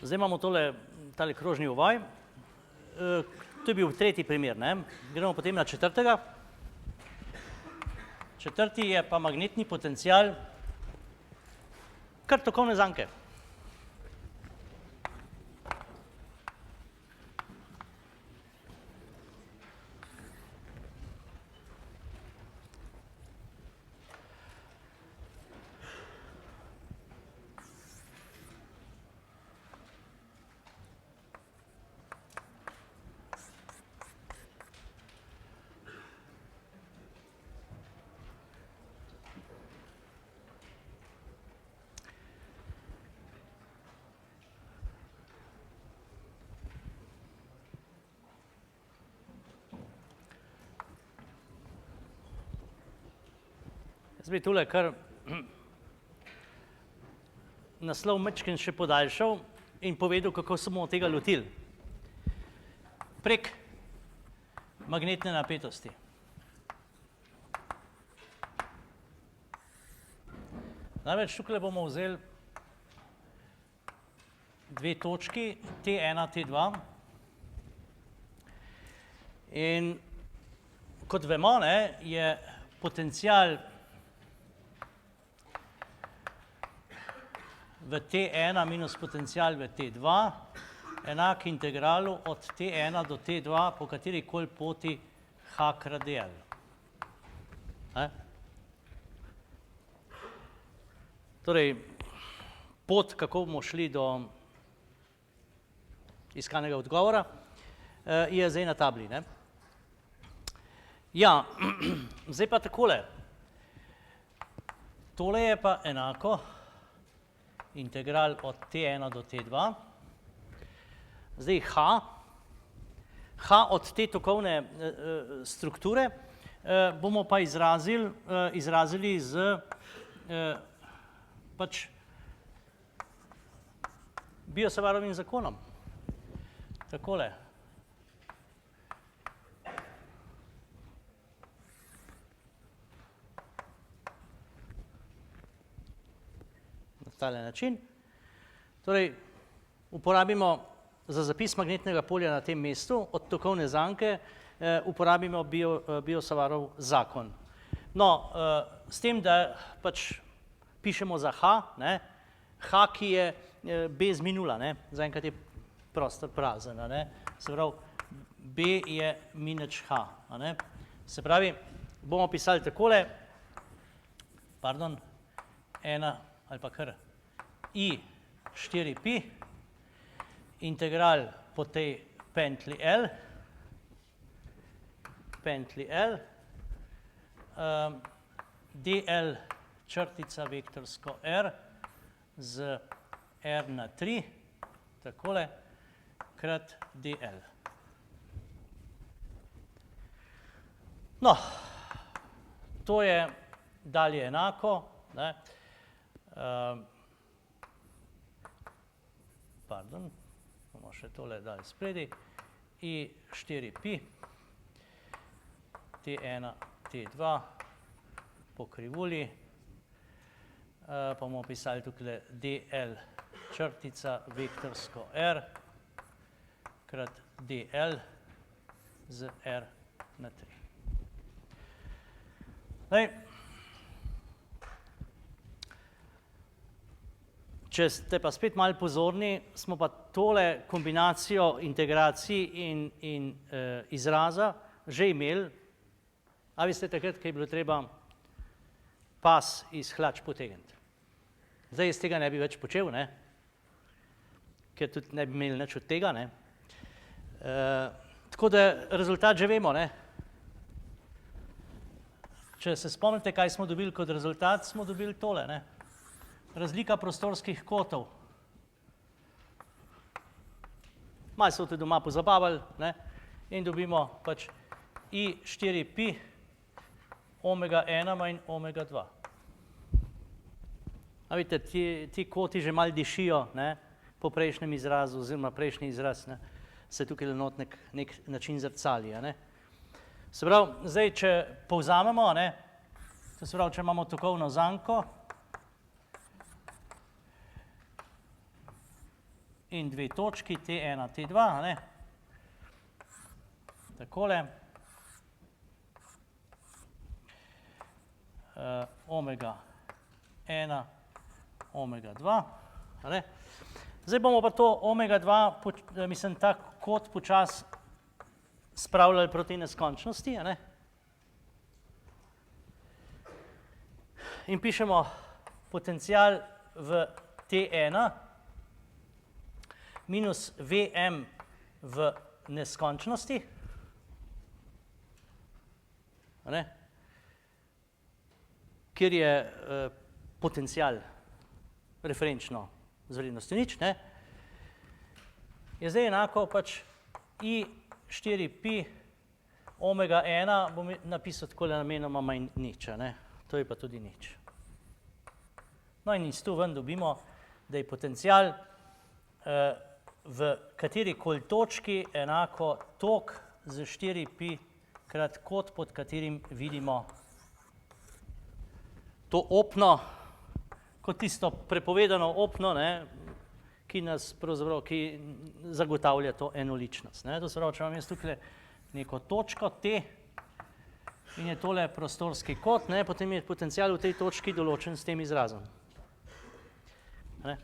Zdaj imamo tale krožni ovoj. To je bil tretji primer, ne? Gremo potem na četrtega. Četrti je pa magnetni potencial kar tokovne zanke. Jaz bi tule kar naslov majčkeno še podaljšal in povedal, kako se bomo tega lotili. Prek magnetne napetosti. Največ tukaj bomo vzeli dve točki, T1, T2. In kot vemo, je potencial v T1 minus potencial v T2 enak integralu od T1 do T2 po katerikoli poti H krat dl. Torej, pot, kako bomo šli do iskanega odgovora, je zdaj na tabli. Ja, zdaj pa takole. Tole je pa enako integral od T1 do T2. Zdaj H od te tokovne strukture bomo pa izrazili z pač Biot-Savarovim zakonom. Takole. Tale način. Torej, uporabimo za zapis magnetnega polja na tem mestu od tokovne zanke, uporabimo Biot-Savarov zakon. No, s tem, da pač pišemo za H, H, ki je B z minula, zaenkrat je prostor prazen, se pravi, B je minus H. Se pravi, bomo pisali takole, pardon, ena ali pa kar I 4pi, integral po tej pentli L, dl črtica vektorsko R z R na 3, takole, krat dl. No, to je dalje enako, pardon, bomo še tole dali spredi, I 4pi, T1, T2 po krivulji, pa bomo pisali tukaj dl črtica vektorsko R krat dl z R na 3. Zdaj, če ste pa spet malo pozorni, smo pa tole kombinacijo integracij in izraza že imeli, a veste takrat, ko je bilo treba pas iz hlač potegniti. Zdaj jaz tega ne bi več počel, ker tudi ne bi imeli nič od tega. Tako da rezultat že vemo. Če se spomnite, kaj smo dobili kot rezultat, smo dobili tole. Razlika prostorskih kotov. Malo so tudi doma pozabavali in dobimo pač I 4pi omega 1 manj omega 2. A vidite, ti koti že malo dišijo po prejšnjem izrazu, oziroma prejšnji izraz se tukaj nek način zrcali. Se pravi, zdaj, če povzamemo, to se pravi, če imamo tokovno zanko in dve točki, T1, T2, a ne? Takole. Omega 1, omega 2, a ne? Zdaj bomo pa to omega 2, mislim, ta kot počas spravljali proti neskončnosti, a ne? In pišemo potencial v T1 minus Vm v neskončnosti, a ne? Kjer je potencial referenčno z vrednostjo nič, ne? Je zdaj enako pač I4pi omega 1, bom napisal takole namenoma manj nič, a ne? To je pa tudi nič. No in iz tu ven dobimo, da je potencial v katerikoli točki enako tok z 4pi krat kot, pod katerim vidimo to opno, kot tisto prepovedano opno, ne, ki nas pravzaprav, ki zagotavlja to enoličnost, ne. To se pravi, če imam jaz tukaj neko točko T in je tole prostorski kot, ne, potem je potencial v tej točki določen s tem izrazom. Ne.